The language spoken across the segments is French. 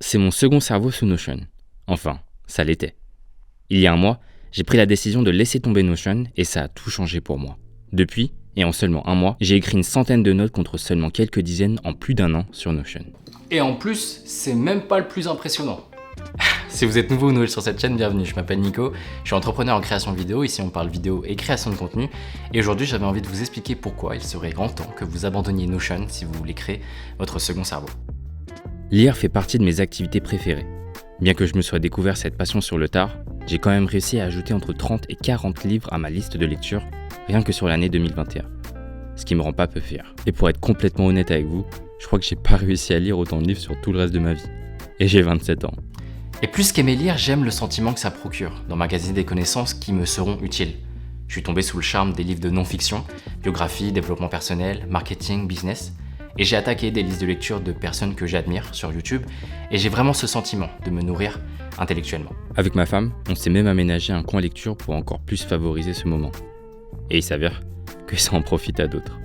c'est mon second cerveau sous Notion. Enfin, ça l'était. Il y a un mois, j'ai pris la décision de laisser tomber Notion et ça a tout changé pour moi. Depuis, et en seulement un mois, j'ai écrit une centaine de notes contre seulement quelques dizaines en plus d'un an sur Notion. Et en plus, c'est même pas le plus impressionnant. Si vous êtes nouveau ou nouvelle sur cette chaîne, bienvenue, je m'appelle Nico, je suis entrepreneur en création de vidéos, ici on parle vidéo et création de contenu, et aujourd'hui j'avais envie de vous expliquer pourquoi il serait grand temps que vous abandonniez Notion si vous voulez créer votre second cerveau. Lire fait partie de mes activités préférées. Bien que je me sois découvert cette passion sur le tard, j'ai quand même réussi à ajouter entre 30 et 40 livres à ma liste de lecture, rien que sur l'année 2021. Ce qui me rend pas peu fier. Et pour être complètement honnête avec vous, je crois que j'ai pas réussi à lire autant de livres sur tout le reste de ma vie. Et j'ai 27 ans. Et plus qu'aimer lire, j'aime le sentiment que ça procure d'emmagasiner des connaissances qui me seront utiles. Je suis tombé sous le charme des livres de non-fiction, biographie, développement personnel, marketing, business, et j'ai attaqué des listes de lecture de personnes que j'admire sur YouTube, et j'ai vraiment ce sentiment de me nourrir intellectuellement. Avec ma femme, on s'est même aménagé un coin lecture pour encore plus favoriser ce moment. Et il s'avère que ça en profite à d'autres.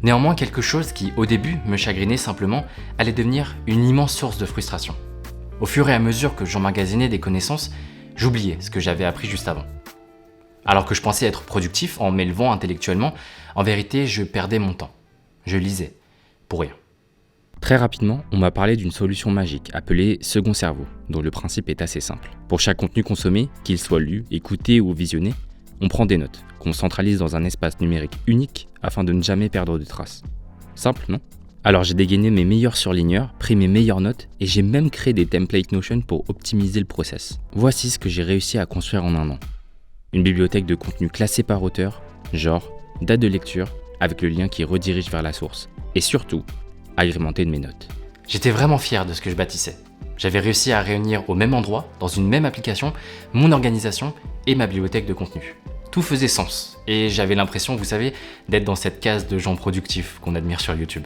Néanmoins, quelque chose qui, au début, me chagrinait simplement, allait devenir une immense source de frustration. Au fur et à mesure que j'emmagasinais des connaissances, j'oubliais ce que j'avais appris juste avant. Alors que je pensais être productif en m'élevant intellectuellement, en vérité, je perdais mon temps. Je lisais, pour rien. Très rapidement, on m'a parlé d'une solution magique appelée second cerveau, dont le principe est assez simple. Pour chaque contenu consommé, qu'il soit lu, écouté ou visionné, on prend des notes, qu'on centralise dans un espace numérique unique afin de ne jamais perdre de traces. Simple, non ? Alors j'ai dégainé mes meilleurs surligneurs, pris mes meilleures notes et j'ai même créé des templates Notion pour optimiser le process. Voici ce que j'ai réussi à construire en un an. Une bibliothèque de contenu classé par auteur, genre, date de lecture, avec le lien qui redirige vers la source. Et surtout, agrémenté de mes notes. J'étais vraiment fier de ce que je bâtissais. J'avais réussi à réunir au même endroit, dans une même application, mon organisation et ma bibliothèque de contenu. Tout faisait sens, et j'avais l'impression, vous savez, d'être dans cette case de gens productifs qu'on admire sur YouTube.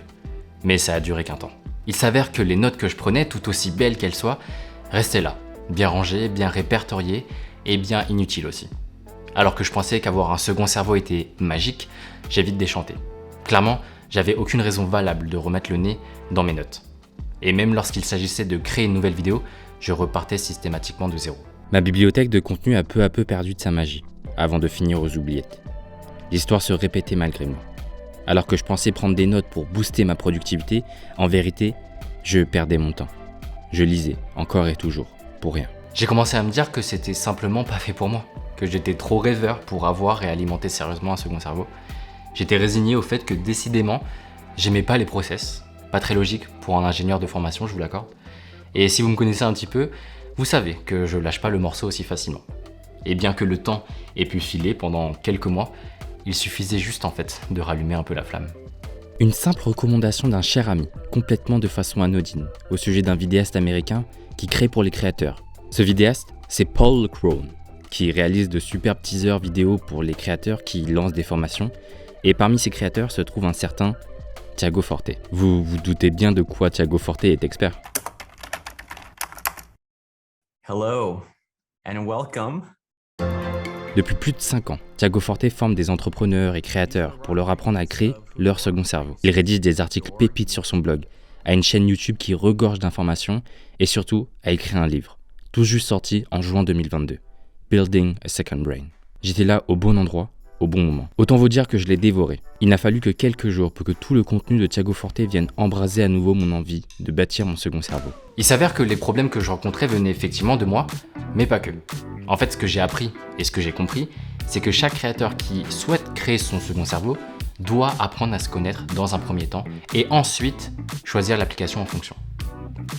Mais ça a duré qu'un temps. Il s'avère que les notes que je prenais, tout aussi belles qu'elles soient, restaient là, bien rangées, bien répertoriées, et bien inutiles aussi. Alors que je pensais qu'avoir un second cerveau était magique, j'ai vite déchanté. Clairement, j'avais aucune raison valable de remettre le nez dans mes notes. Et même lorsqu'il s'agissait de créer une nouvelle vidéo, je repartais systématiquement de zéro. Ma bibliothèque de contenu a peu à peu perdu de sa magie, avant de finir aux oubliettes. L'histoire se répétait malgré moi. Alors que je pensais prendre des notes pour booster ma productivité, en vérité, je perdais mon temps. Je lisais, encore et toujours, pour rien. J'ai commencé à me dire que c'était simplement pas fait pour moi, que j'étais trop rêveur pour avoir et alimenter sérieusement un second cerveau. J'étais résigné au fait que décidément, j'aimais pas les process, pas très logique pour un ingénieur de formation, je vous l'accorde. Et si vous me connaissez un petit peu, vous savez que je lâche pas le morceau aussi facilement. Et bien que le temps ait pu filer pendant quelques mois, il suffisait juste en fait de rallumer un peu la flamme. Une simple recommandation d'un cher ami, complètement de façon anodine, au sujet d'un vidéaste américain qui crée pour les créateurs. Ce vidéaste, c'est Paul Crone, qui réalise de superbes teasers vidéo pour les créateurs qui lancent des formations. Et parmi ces créateurs se trouve un certain Thiago Forte. Vous vous doutez bien de quoi Thiago Forte est expert. Hello and welcome. Depuis plus de 5 ans, Thiago Forte forme des entrepreneurs et créateurs pour leur apprendre à créer leur second cerveau. Il rédige des articles pépites sur son blog, a une chaîne YouTube qui regorge d'informations et surtout a écrit un livre, tout juste sorti en juin 2022, Building a Second Brain. J'étais là au bon endroit, au bon moment. Autant vous dire que je l'ai dévoré. Il n'a fallu que quelques jours pour que tout le contenu de Thiago Forte vienne embraser à nouveau mon envie de bâtir mon second cerveau. Il s'avère que les problèmes que je rencontrais venaient effectivement de moi, mais pas que. En fait, ce que j'ai appris et ce que j'ai compris, c'est que chaque créateur qui souhaite créer son second cerveau doit apprendre à se connaître dans un premier temps et ensuite choisir l'application en fonction.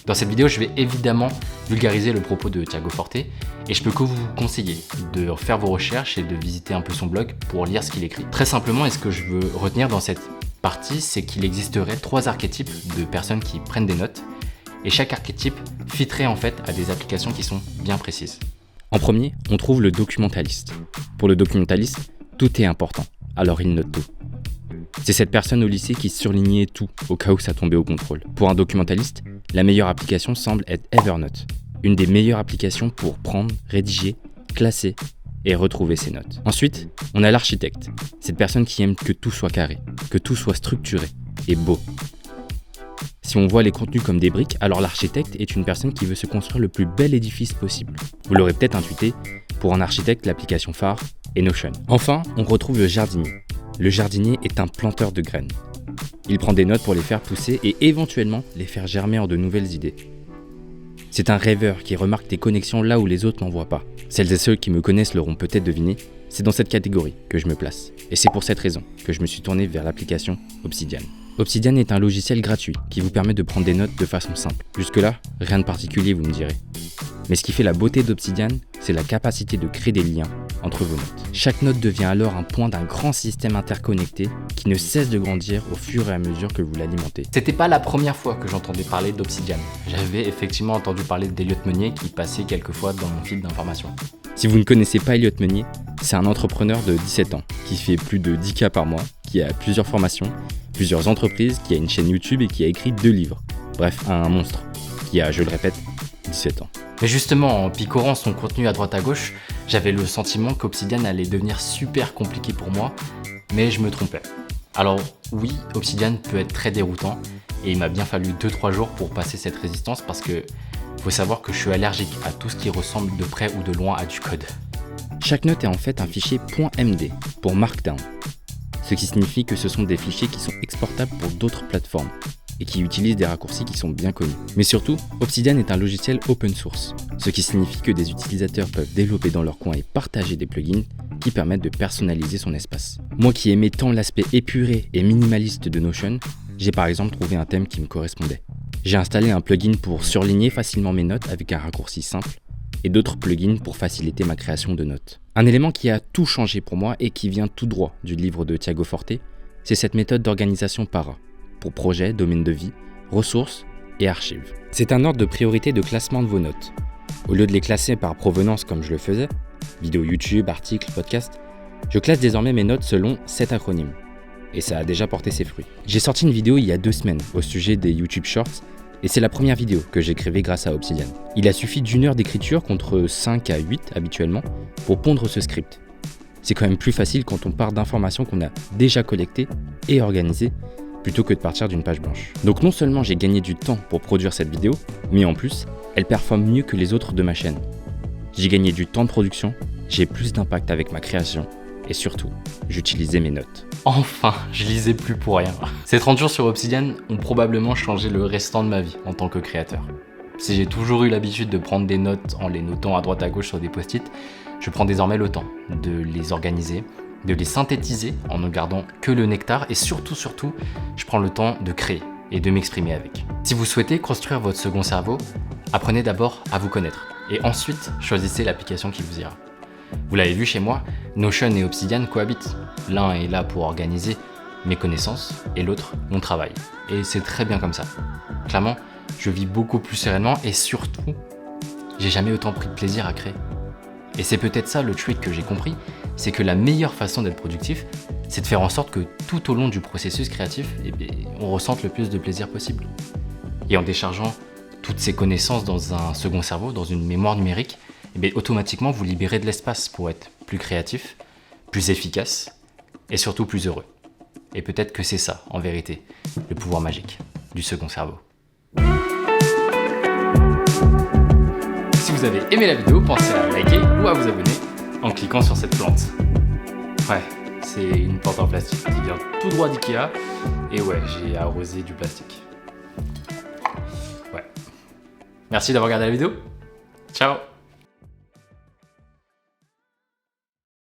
Dans cette vidéo, je vais évidemment vulgariser le propos de Thiago Forte et je peux que vous conseiller de faire vos recherches et de visiter un peu son blog pour lire ce qu'il écrit. Très simplement, et ce que je veux retenir dans cette partie, c'est qu'il existerait 3 archétypes de personnes qui prennent des notes et chaque archétype fitterait en fait à des applications qui sont bien précises. En premier, on trouve le documentaliste. Pour le documentaliste, tout est important, alors il note tout. C'est cette personne au lycée qui surlignait tout au cas où ça tombait au contrôle. Pour un documentaliste, la meilleure application semble être Evernote, une des meilleures applications pour prendre, rédiger, classer et retrouver ses notes. Ensuite, on a l'architecte, cette personne qui aime que tout soit carré, que tout soit structuré et beau. Si on voit les contenus comme des briques, alors l'architecte est une personne qui veut se construire le plus bel édifice possible. Vous l'aurez peut-être intuité, pour un architecte, l'application phare est Notion. Enfin, on retrouve le jardinier. Le jardinier est un planteur de graines. Il prend des notes pour les faire pousser et éventuellement les faire germer en de nouvelles idées. C'est un rêveur qui remarque des connexions là où les autres n'en voient pas. Celles et ceux qui me connaissent l'auront peut-être deviné, c'est dans cette catégorie que je me place. Et c'est pour cette raison que je me suis tourné vers l'application Obsidian. Obsidian est un logiciel gratuit qui vous permet de prendre des notes de façon simple. Jusque-là, rien de particulier, vous me direz. Mais ce qui fait la beauté d'Obsidian, c'est la capacité de créer des liens entre vos notes. Chaque note devient alors un point d'un grand système interconnecté qui ne cesse de grandir au fur et à mesure que vous l'alimentez. C'était pas la première fois que j'entendais parler d'Obsidian. J'avais effectivement entendu parler d'Elliott Meunier qui passait quelquefois dans mon fil d'information. Si vous ne connaissez pas Elliott Meunier, c'est un entrepreneur de 17 ans qui fait plus de 10K par mois, qui a plusieurs formations, plusieurs entreprises, qui a une chaîne YouTube et qui a écrit 2 livres. Bref, un monstre qui a, je le répète, 17 ans. Mais justement, en picorant son contenu à droite à gauche, j'avais le sentiment qu'Obsidian allait devenir super compliqué pour moi, mais je me trompais. Alors oui, Obsidian peut être très déroutant, et il m'a bien fallu 2-3 jours pour passer cette résistance parce que faut savoir que je suis allergique à tout ce qui ressemble de près ou de loin à du code. Chaque note est en fait un fichier .md pour Markdown, ce qui signifie que ce sont des fichiers qui sont exportables pour d'autres plateformes et qui utilisent des raccourcis qui sont bien connus. Mais surtout, Obsidian est un logiciel open source, ce qui signifie que des utilisateurs peuvent développer dans leur coin et partager des plugins qui permettent de personnaliser son espace. Moi qui aimais tant l'aspect épuré et minimaliste de Notion, j'ai par exemple trouvé un thème qui me correspondait. J'ai installé un plugin pour surligner facilement mes notes avec un raccourci simple et d'autres plugins pour faciliter ma création de notes. Un élément qui a tout changé pour moi et qui vient tout droit du livre de Tiago Forte, c'est cette méthode d'organisation PARA, pour projet, domaine de vie, ressources et archives. C'est un ordre de priorité de classement de vos notes. Au lieu de les classer par provenance comme je le faisais, vidéo YouTube, articles, podcast, je classe désormais mes notes selon 7 acronymes. Et ça a déjà porté ses fruits. J'ai sorti une vidéo il y a 2 semaines au sujet des YouTube Shorts, et c'est la première vidéo que j'écrivais grâce à Obsidian. Il a suffi d'1 heure d'écriture contre 5 à 8 habituellement pour pondre ce script. C'est quand même plus facile quand on part d'informations qu'on a déjà collectées et organisées plutôt que de partir d'une page blanche. Donc non seulement j'ai gagné du temps pour produire cette vidéo, mais en plus, elle performe mieux que les autres de ma chaîne. J'ai gagné du temps de production, j'ai plus d'impact avec ma création et surtout, j'utilisais mes notes. Enfin, je lisais plus pour rien. Ces 30 jours sur Obsidian ont probablement changé le restant de ma vie en tant que créateur. Si j'ai toujours eu l'habitude de prendre des notes en les notant à droite à gauche sur des post-it, je prends désormais le temps de les organiser, de les synthétiser en ne gardant que le nectar et surtout, je prends le temps de créer et de m'exprimer avec. Si vous souhaitez construire votre second cerveau, apprenez d'abord à vous connaître et ensuite choisissez l'application qui vous ira. Vous l'avez vu chez moi, Notion et Obsidian cohabitent. L'un est là pour organiser mes connaissances et l'autre mon travail. Et c'est très bien comme ça. Clairement, je vis beaucoup plus sereinement et surtout, j'ai jamais autant pris de plaisir à créer. Et c'est peut-être ça le trick que j'ai compris, c'est que la meilleure façon d'être productif, c'est de faire en sorte que tout au long du processus créatif, on ressente le plus de plaisir possible. Et en déchargeant toutes ces connaissances dans un second cerveau, dans une mémoire numérique, automatiquement vous libérez de l'espace pour être plus créatif, plus efficace et surtout plus heureux. Et peut-être que c'est ça, en vérité, le pouvoir magique du second cerveau. Si vous avez aimé la vidéo, pensez à liker ou à vous abonner en cliquant sur cette plante. Ouais, c'est une plante en plastique qui vient tout droit d'Ikea et ouais, j'ai arrosé du plastique. Ouais. Merci d'avoir regardé la vidéo. Ciao.